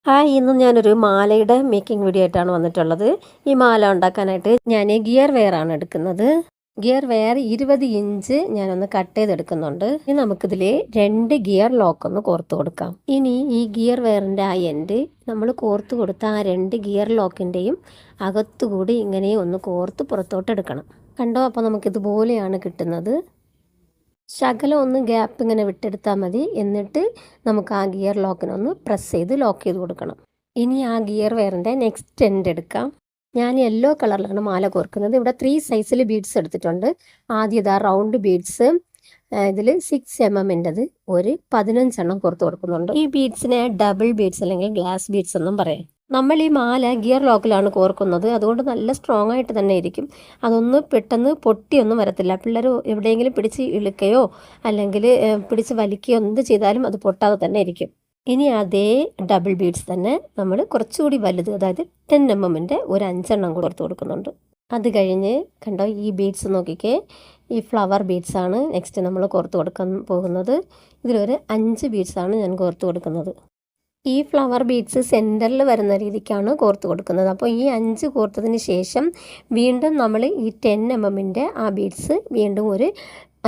Hi, ഇന്ന് ഞാനൊരു മാലയുടെ മേക്കിംഗ് വീഡിയോ ആയിട്ടാണ് വന്നിട്ടുള്ളത്. ഈ മാല ഉണ്ടാക്കാനായിട്ട് ഞാൻ ഗിയർ വെയർ ആണ് എടുക്കുന്നത്. ഗിയർ വെയർ 20 ഇഞ്ച് ഞാനൊന്ന് കട്ട് ചെയ്തെടുക്കുന്നുണ്ട്. ഇനി നമുക്കിതിൽ 2 ഗിയർ ലോക്ക് ഒന്ന് കോർത്ത് കൊടുക്കാം. ഇനി ഈ ഗിയർ വെയറിൻ്റെ ആ എൻഡ് നമ്മൾ കോർത്ത് കൊടുത്ത ആ 2 ഗിയർ ലോക്കിൻ്റെയും അകത്തുകൂടി ഇങ്ങനെ ഒന്ന് കോർത്ത് പുറത്തോട്ട് എടുക്കണം. കണ്ടോ? അപ്പോൾ നമുക്കിതുപോലെയാണ് കിട്ടുന്നത്. ശകലം ഒന്ന് ഗ്യാപ്പ് ഇങ്ങനെ വിട്ടെടുത്താൽ മതി. എന്നിട്ട് നമുക്ക് ആ ഗിയർ ലോക്കിനൊന്ന് പ്രസ് ചെയ്ത് ലോക്ക് ചെയ്ത് കൊടുക്കണം. ഇനി ആ ഗിയർ വെയറിൻ്റെ നെക്സ്റ്റ് എൻഡ് എടുക്കാം. ഞാൻ യെല്ലോ കളറിലാണ് മാല കോർക്കുന്നത്. ഇവിടെ 3 സൈസിൽ ബീഡ്സ് എടുത്തിട്ടുണ്ട്. ആദ്യം ഇതാ റൗണ്ട് ബീഡ്സ് ഇതിൽ 6 mm ഒരു 15 എണ്ണം കോർത്ത് കൊടുക്കുന്നുണ്ട്. ഈ ബീഡ്സിനെ ഡബിൾ ബീഡ്സ് അല്ലെങ്കിൽ ഗ്ലാസ് ബീഡ്സ് എന്നും പറയാം. നമ്മൾ ഈ മാല ഗിയർ ലോക്കിലാണ് കോർക്കുന്നത്. അതുകൊണ്ട് നല്ല സ്ട്രോങ് ആയിട്ട് തന്നെ ഇരിക്കും. അതൊന്ന് പെട്ടെന്ന് പൊട്ടിയൊന്നും വരത്തില്ല. പിള്ളേർ എവിടെയെങ്കിലും പിടിച്ച് ഇളുക്കയോ അല്ലെങ്കിൽ പിടിച്ച് വലിക്കുകയോ എന്ത് ചെയ്താലും അത് പൊട്ടാതെ തന്നെ ഇരിക്കും. ഇനി അതേ ഡബിൾ ബീഡ്സ് തന്നെ നമ്മൾ കുറച്ചുകൂടി വലുത്, അതായത് 10 mm ഒരു 5 എണ്ണം കോർത്ത് കൊടുക്കുന്നുണ്ട്. അത് കഴിഞ്ഞ് കണ്ടോ, ഈ ബീഡ്സ് നോക്കിക്കേ, ഈ ഫ്ലവർ ബീഡ്സ് ആണ് നെക്സ്റ്റ് നമ്മൾ കോർത്ത് കൊടുക്കാൻ പോകുന്നത്. ഇതിലൊരു 5 ബീഡ്സാണ് ഞാൻ കോർത്ത് കൊടുക്കുന്നത്. ഈ ഫ്ലവർ ബീഡ്സ് സെൻറ്ററിൽ വരുന്ന രീതിക്കാണ് കോർത്ത് കൊടുക്കുന്നത്. അപ്പോൾ ഈ 5 കോർത്തതിന് ശേഷം വീണ്ടും നമ്മൾ ഈ 10 mm ആ ബീഡ്സ് വീണ്ടും ഒരു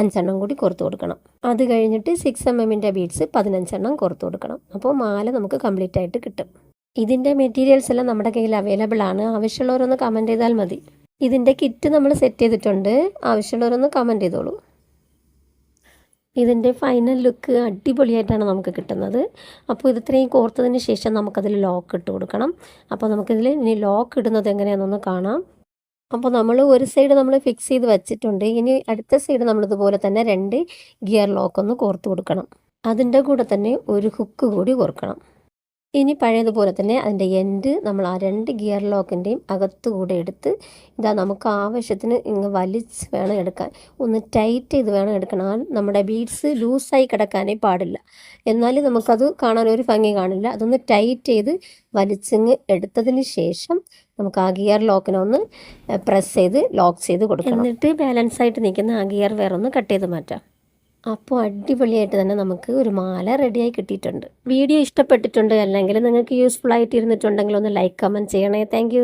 5 എണ്ണം കൂടി കോർത്ത് കൊടുക്കണം. അത് കഴിഞ്ഞിട്ട് 6 mm ബീഡ്സ് 15 എണ്ണം കോർത്ത് കൊടുക്കണം. അപ്പോൾ മാല നമുക്ക് കംപ്ലീറ്റ് ആയിട്ട് കിട്ടും. ഇതിൻ്റെ മെറ്റീരിയൽസ് എല്ലാം നമ്മുടെ കയ്യിൽ അവൈലബിൾ ആണ്. ആവശ്യമുള്ളവരൊന്ന് കമൻറ്റ് ചെയ്താൽ മതി. ഇതിൻ്റെ കിറ്റ് നമ്മൾ സെറ്റ് ചെയ്തിട്ടുണ്ട്. ആവശ്യമുള്ളവരൊന്ന് കമൻറ്റ് ചെയ്തോളൂ. ഇതിൻ്റെ ഫൈനൽ ലുക്ക് അടിപൊളിയായിട്ടാണ് നമുക്ക് കിട്ടുന്നത്. അപ്പോൾ ഇത് ഇത്രയും കോർത്തതിന് ശേഷം നമുക്കതിൽ ലോക്ക് ഇട്ട് കൊടുക്കണം. അപ്പോൾ നമുക്കിതിൽ ഇനി ലോക്ക് ഇടുന്നത് എങ്ങനെയാണെന്നൊന്ന് കാണാം. അപ്പോൾ നമ്മൾ ഒരു സൈഡ് നമ്മൾ ഫിക്സ് ചെയ്ത് വെച്ചിട്ടുണ്ട്. ഇനി അടുത്ത സൈഡ് നമ്മളിതുപോലെ തന്നെ 2 ഗിയർ ലോക്കൊന്ന് കോർത്ത് കൊടുക്കണം. അതിൻ്റെ കൂടെ തന്നെ ഒരു ഹുക്ക് കൂടി കോർക്കണം. ഇനി പഴയതുപോലെ തന്നെ അതിൻ്റെ എൻഡ് നമ്മൾ ആ 2 ഗിയർ ലോക്കിൻ്റെയും അകത്തുകൂടെ എടുത്ത് ഇതാ നമുക്ക് ആവശ്യത്തിന് ഇങ്ങ് വലിച്ച് വേണം എടുക്കാൻ. ഒന്ന് ടൈറ്റ് ചെയ്ത് വേണം എടുക്കണം. നമ്മുടെ ബീഡ്സ് ലൂസായി കിടക്കാനേ പാടില്ല. എന്നാലും നമുക്കത് കാണാൻ ഒരു ഭംഗി കാണില്ല. അതൊന്ന് ടൈറ്റ് ചെയ്ത് വലിച്ചിങ്ങ് എടുത്തതിന് ശേഷം നമുക്ക് ആ ഗിയർ ലോക്കിനൊന്ന് പ്രസ് ചെയ്ത് ലോക്ക് ചെയ്ത് കൊടുക്കണം. എന്നിട്ട് ബാലൻസ് ആയിട്ട് നിൽക്കുന്ന ആ ഗിയർ വേറൊന്ന് കട്ട് ചെയ്ത് മാറ്റാം. അപ്പോൾ അടിപൊളിയായിട്ട് തന്നെ നമുക്ക് ഒരു മാല റെഡിയായി കിട്ടിയിട്ടുണ്ട്. വീഡിയോ ഇഷ്ടപ്പെട്ടിട്ടുണ്ട് അല്ലെങ്കിൽ നിങ്ങൾക്ക് യൂസ്ഫുൾ ആയിട്ട് ഇരുന്നിട്ടുണ്ടെങ്കിൽ ഒന്ന് ലൈക്ക് കമൻറ്റ് ചെയ്യണേ. താങ്ക്